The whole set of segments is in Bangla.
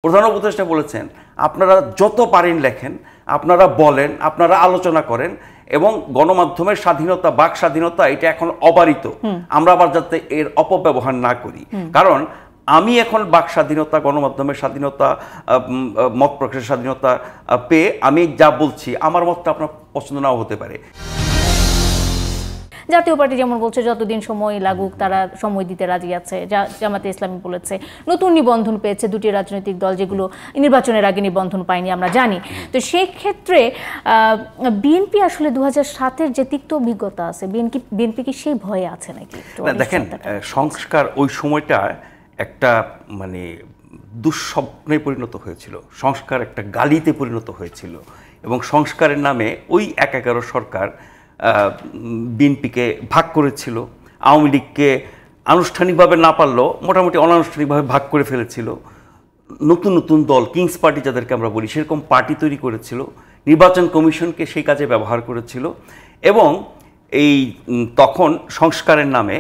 প্রধান উপদেষ্টা বলেছেন আপনারা যত পারেন লেখেন, আপনারা বলেন, আপনারা আলোচনা করেন, এবং গণমাধ্যমের স্বাধীনতা, বাক স্বাধীনতা এটা এখন অবারিত। আমরা আবার যাতে এর অপব্যবহার না করি, কারণ আমি এখন বাক স্বাধীনতা, গণমাধ্যমের স্বাধীনতা, মত প্রকাশের স্বাধীনতা পেয়ে আমি যা বলছি আমার মতটা আপনার পছন্দ নাও হতে পারে। জাতীয় পার্টি যেমন বলছে যতদিন সময় লাগুক তারা সময় দিতে রাজি আছে, জামাতে ইসলামী বলেছে নতুন নিবন্ধন পেয়েছে দুটি রাজনৈতিক দল যেগুলো নির্বাচনের আগে নিবন্ধন পায়নি আমরা জানি। তো সেই ক্ষেত্রে বিএনপি আসলে 2007-এর যে তিক্ত অভিজ্ঞতা আছে, বিএনপি কি সেই ভয়ে আছে নাকি? দেখেন, সংস্কার ওই সময়টা একটা মানে দুঃস্বপ্নে পরিণত হয়েছিল, সংস্কার একটা গালিতে পরিণত হয়েছিল, এবং সংস্কারের নামে ওই ১/১১ সরকার বিএনপিকে ভাগ করেছিল, আওয়ামী লীগকে আনুষ্ঠানিকভাবে না পারলেও মোটামুটি অনানুষ্ঠানিকভাবে ভাগ করে ফেলেছিল, নতুন নতুন দল কিংস পার্টি যাদেরকে আমরা বলি সেরকম পার্টি তৈরি করেছিল, নির্বাচন কমিশনকে সেই কাজে ব্যবহার করেছিল, এবং এই তখন সংস্কারের নামে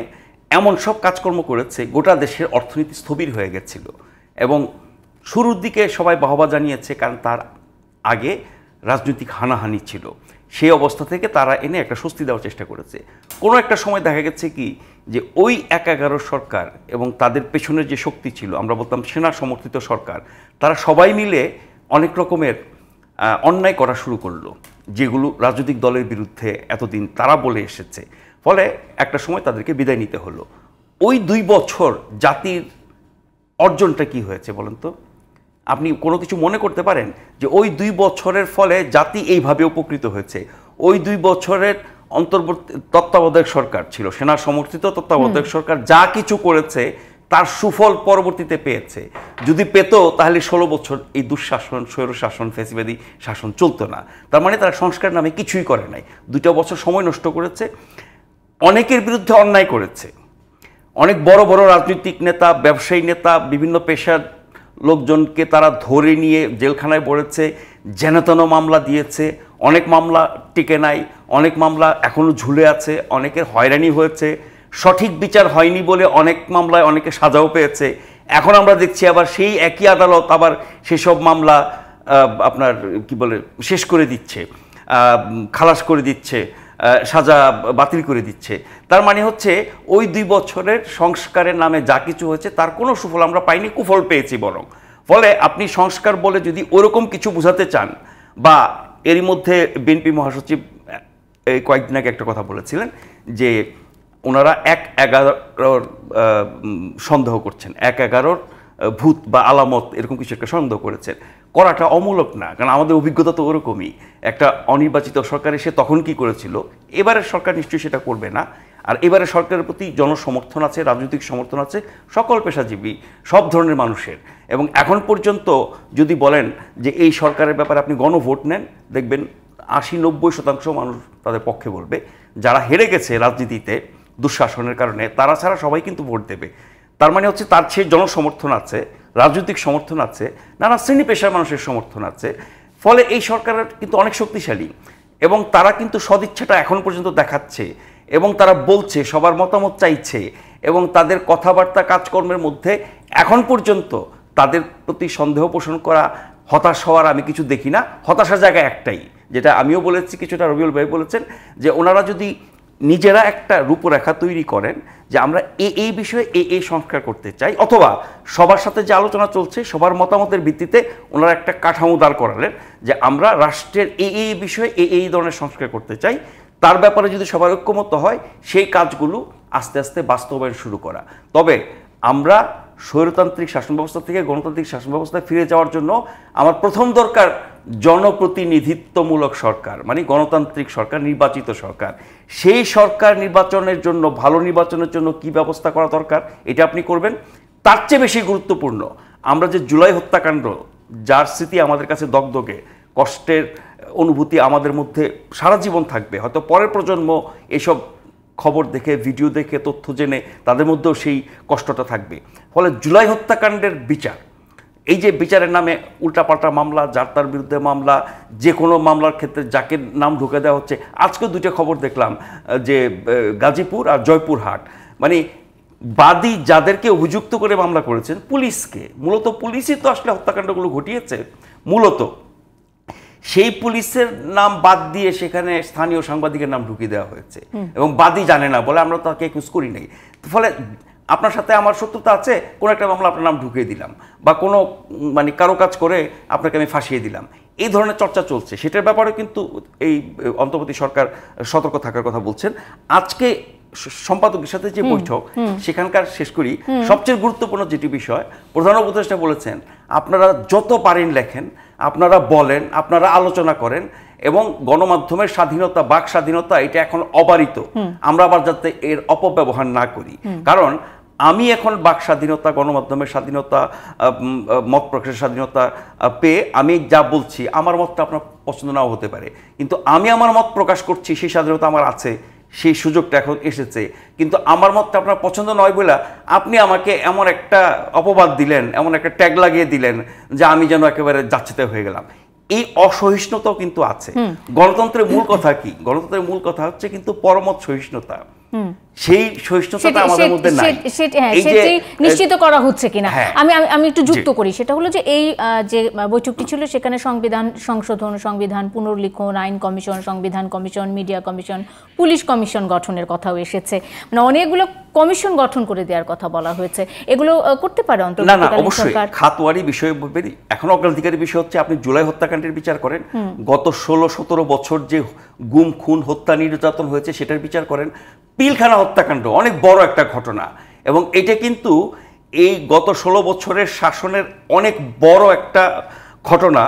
এমন সব কাজকর্ম করেছে গোটা দেশের অর্থনীতি স্থবির হয়ে গেছিল। এবং শুরুর দিকে সবাই বাহবা জানিয়েছে, কারণ তার আগে রাজনৈতিক হানাহানি ছিল, সেই অবস্থা থেকে তারা এনে একটা স্বস্তি দেওয়ার চেষ্টা করেছে। কোনো একটা সময় দেখা গেছে কি যে ওই ১/১১ সরকার এবং তাদের পেছনের যে শক্তি ছিল, আমরা বলতাম সেনা সমর্থিত সরকার, তারা সবাই মিলে অনেক রকমের অন্যায় করা শুরু করলো, যেগুলো রাজনৈতিক দলের বিরুদ্ধে এতদিন তারা বলে এসেছে। ফলে একটা সময় তাদেরকে বিদায় নিতে হলো। ওই ২ বছর জাতির অর্জনটা কি হয়েছে বলেন তো? আপনি কোনো কিছু মনে করতে পারেন যে ওই ২ বছরের ফলে জাতি এইভাবে উপকৃত হয়েছে? ওই ২ বছরের অন্তর্বর্তী তত্ত্বাবধায়ক সরকার ছিল, সেনা সমর্থিত তত্ত্বাবধায়ক সরকার যা কিছু করেছে তার সুফল পরবর্তীতে পেয়েছে। যদি পেত তাহলে ১৬ বছর এই দুঃশাসন, স্বৈরশাসন, ফ্যাসিবাদী শাসন চলতো না। তার মানে তারা সংস্কার নামে কিছুই করে নাই, ২টা বছর সময় নষ্ট করেছে, অনেকের বিরুদ্ধে অন্যায় করেছে, অনেক বড় বড় রাজনৈতিক নেতা, ব্যবসায়ী নেতা, বিভিন্ন পেশার লোকজনকে তারা ধরে নিয়ে জেলখানায় পড়েছে, যেনতেন মামলা দিয়েছে, অনেক মামলা টিকে নাই, অনেক মামলা এখনও ঝুলে আছে, অনেকের হয়রানি হয়েছে, সঠিক বিচার হয়নি বলে অনেক মামলায় অনেকে সাজাও পেয়েছে। এখন আমরা দেখছি আবার সেই একই আদালত আবার সেসব মামলা আপনার কি বলে শেষ করে দিচ্ছে, খালাস করে দিচ্ছে, সাজা বাতিল করে দিচ্ছে। তার মানে হচ্ছে ওই ২ বছরের সংস্কারের নামে যা কিছু হয়েছে তার কোনো সুফল আমরা পাইনি, কুফল পেয়েছি বরং। ফলে আপনি সংস্কার বলে যদি ওরকম কিছু বোঝাতে চান, বা এরই মধ্যে বিএনপি মহাসচিব এই কয়েকদিন আগে একটা কথা বলেছিলেন যে ওনারা ১/১১ সন্দেহ করছেন, ১/১১ ভূত বা আলামত এরকম কিছু একটা সন্দেহ করেছেন। করাটা অমূলক না, কারণ আমাদের অভিজ্ঞতা তো ওরকমই। একটা অনির্বাচিত সরকার এসে তখন কি করেছিল, এবারের সরকার নিশ্চয়ই সেটা করবে না। আর এবারের সরকারের প্রতি জনসমর্থন আছে, রাজনৈতিক সমর্থন আছে সকল পেশাজীবী, সব ধরনের মানুষের। এবং এখন পর্যন্ত যদি বলেন যে এই সরকারের ব্যাপারে আপনি গণভোট নেন, দেখবেন ৮০-৯০% মানুষ তাদের পক্ষে বলবে। যারা হেরে গেছে রাজনীতিতে দুঃশাসনের কারণে তারা ছাড়া সবাই কিন্তু ভোট দেবে। তার মানে হচ্ছে তার সেই জনসমর্থন আছে, রাজনৈতিক সমর্থন আছে, নানা শ্রেণী পেশার মানুষের সমর্থন আছে। ফলে এই সরকারের কিন্তু অনেক শক্তিশালী, এবং তারা কিন্তু সদিচ্ছাটা এখন পর্যন্ত দেখাচ্ছে, এবং তারা বলছে সবার মতামত চাইছে, এবং তাদের কথাবার্তা কাজকর্মের মধ্যে এখন পর্যন্ত তাদের প্রতি সন্দেহ পোষণ করা, হতাশ হওয়ার আমি কিছু দেখি না। হতাশার জায়গা একটাই, যেটা আমিও বলেছি, কিছুটা রবিউল ভাই বলেছেন, যে ওনারা যদি নিজেরা একটা রূপরেখা তৈরি করেন যে আমরা এই বিষয়ে এই সংস্কার করতে চাই, অথবা সবার সাথে যে আলোচনা চলছে সবার মতামতের ভিত্তিতে ওনারা একটা কাঠামো দাঁড় করালেন যে আমরা রাষ্ট্রের এই বিষয়ে এই ধরনের সংস্কার করতে চাই, তার ব্যাপারে যদি সবার ঐক্যমত হয় সেই কাজগুলো আস্তে আস্তে বাস্তবায়ন শুরু করা। তবে আমরা স্বৈরতান্ত্রিক শাসন ব্যবস্থা থেকে গণতান্ত্রিক শাসন ব্যবস্থায় ফিরে যাওয়ার জন্য আমার প্রথম দরকার জনপ্রতিনিধিত্বমূলক সরকার, মানে গণতান্ত্রিক সরকার, নির্বাচিত সরকার। সেই সরকার নির্বাচনের জন্য, ভালো নির্বাচনের জন্য কি ব্যবস্থা করা দরকার এটা আপনি করবেন। তার চেয়ে বেশি গুরুত্বপূর্ণ আমরা যে জুলাই হত্যাকাণ্ড, যার স্মৃতি আমাদের কাছে দগদগে, কষ্টের অনুভূতি আমাদের মধ্যে সারা জীবন থাকবে, হয়তো পরের প্রজন্ম এসব খবর দেখে, ভিডিও দেখে, তথ্য জেনে তাদের মধ্যেও সেই কষ্টটা থাকবে। ফলে জুলাই হত্যাকাণ্ডের বিচার, এই যে বিচারের নামে উল্টাপাল্টা মামলা, যার তার বিরুদ্ধে মামলা, যে কোনো মামলার ক্ষেত্রে যাকে নাম ঢুকে দেওয়া হচ্ছে। আজকে 2টা খবর দেখলাম যে গাজীপুর আর জয়পুরহাট, মানে বাদী যাদেরকে অভিযুক্ত করে মামলা করেছেন পুলিশকে, মূলত পুলিশই তো আসলে হত্যাকাণ্ডগুলো ঘটিয়েছে মূলত, সেই পুলিশের নাম বাদ দিয়ে সেখানে স্থানীয় সাংবাদিকের নাম ঢুকিয়ে দেওয়া হয়েছে এবং বাদী জানে না বলে আমরা তাকে অ্যাকিউজ করি নাই। ফলে আপনার সাথে আমার শত্রুতা আছে, কোনো একটা মামলা আপনার নাম ঢুকিয়ে দিলাম বা কোনো মানে কারো কাজ করে আপনাকে আমি ফাঁসিয়ে দিলাম, এই ধরনের চর্চা চলছে। সেটার ব্যাপারে কিন্তু এই অন্তর্বর্তী সরকার সতর্ক থাকার কথা বলছেন। আজকে সম্পাদকের সাথে যে বৈঠক সেখানকার শেষ করি, সবচেয়ে গুরুত্বপূর্ণ যেটি বিষয়, প্রধান উপদেষ্টা বলেছেন আপনারা যত পারেন লেখেন, আপনারা বলেন, আপনারা আলোচনা করেন এবং গণমাধ্যমের স্বাধীনতা, বাক স্বাধীনতা এটা এখন অবারিত, আমরা আবার যাতে এর অপব্যবহার না করি। কারণ আমি এখন বাক স্বাধীনতা, গণমাধ্যমের স্বাধীনতা, মত প্রকাশের স্বাধীনতা পেয়ে আমি যা বলছি, আমার মতটা আপনার পছন্দ নাও হতে পারে, কিন্তু আমি আমার মত প্রকাশ করছি, সেই স্বাধীনতা আমার আছে, সেই সুযোগটা এখন এসেছে। কিন্তু আমার মতটা আপনার পছন্দ নয় বলে আপনি আমাকে এমন একটা অপবাদ দিলেন, এমন একটা ট্যাগ লাগিয়ে দিলেন যে আমি যেন একেবারে যাচ্ছেতে হয়ে গেলাম। এই অসহিষ্ণুতাও কিন্তু আছে। গণতন্ত্রের মূল কথা কি? গণতন্ত্রের মূল কথা হচ্ছে কিন্তু পরমত সহিষ্ণুতা। সেই সহিষ্ণুতাটা আমাদের মধ্যে নাই। সেটাই নিশ্চিত করা হচ্ছে কিনা আমি একটু যুক্ত করি। সেটা হলো যে এই যে বৈঠকটি ছিল সেখানে সংবিধান সংশোধন, সংবিধান পুনর্লিখন, আইন কমিশন, সংবিধান commission, media commission, police commission গঠনের কথাও এসেছে। মানে অনেকগুলো কমিশন গঠন করে দেওয়ার কথা বলা হয়েছে। এগুলো করতে পারে অন্তর্বর্তীকালীন সরকার। খাতওয়ারি বিষয় এখন অগ্রাধিকারী বিষয় হচ্ছে আপনি জুলাই হত্যাকাণ্ডের বিচার করেন, গত 16-17 বছর যে গুম, খুন, হত্যা, নির্যাতন হয়েছে সেটার বিচার করেন। পিলখানা হত্যাকাণ্ড অনেক বড় একটা ঘটনা এবং এটা কিন্তু এই গত 16 বছরের শাসনের অনেক বড় একটা ঘটনা,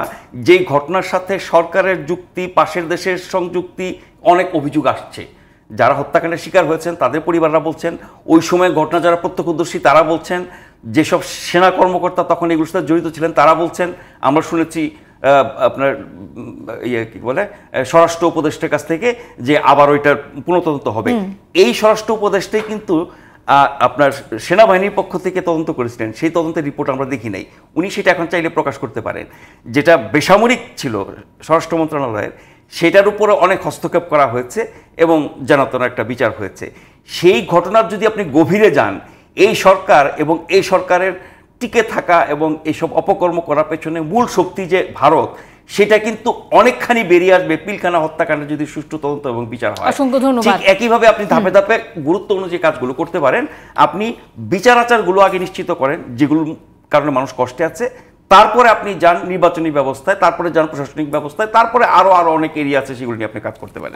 যেই ঘটনার সাথে সরকারের যুক্তি, পাশের দেশের সংযুক্তি, অনেক অভিযোগ আসছে। যারা হত্যাকাণ্ডের শিকার হয়েছেন তাদের পরিবাররা বলছেন, ওই সময় ঘটনা যারা প্রত্যক্ষদর্শী তারা বলছেন, যেসব সেনা কর্মকর্তা তখন এগুলোর সাথে জড়িত ছিলেন তারা বলছেন, আমরা শুনেছি আপনার কি বলে স্বরাষ্ট্র উপদেষ্টার কাছ থেকে যে আবার ওইটার পুনঃতদন্ত হবে। এই স্বরাষ্ট্র উপদেষ্টাই কিন্তু আপনার সেনাবাহিনীর পক্ষ থেকে তদন্ত করেছিলেন, সেই তদন্তের রিপোর্ট আমরা দেখি নাই। উনি সেটা এখন চাইলে প্রকাশ করতে পারেন। যেটা বেসামরিক ছিল স্বরাষ্ট্র মন্ত্রণালয়ের, সেটার উপরে অনেক হস্তক্ষেপ করা হয়েছে এবং জানাতন একটা বিচার হয়েছে। সেই ঘটনার যদি আপনি গভীরে যান, এই সরকার এবং এই সরকারের টিকে থাকা এবং এইসব অপকর্ম করার পেছনে মূল শক্তি যে ভারত, সেটা কিন্তু অনেকখানি বেরিয়ে আসবে পিলখানা হত্যাকাণ্ডে যদি সুষ্ঠু তদন্ত এবং বিচার হয়। ঠিক একইভাবে আপনি ধাপে ধাপে গুরুত্ব অনুযায়ী কাজগুলো করতে পারেন। আপনি বিচার আচারগুলো আগে নিশ্চিত করেন যেগুলোর কারণে মানুষ কষ্টে আছে, তারপরে আপনি যান নির্বাচনী ব্যবস্থায়, তারপরে যান প্রশাসনিক ব্যবস্থায়, তারপরে আরো অনেক এরিয়া আছে সেগুলো নিয়ে আপনি কাজ করতে পারেন।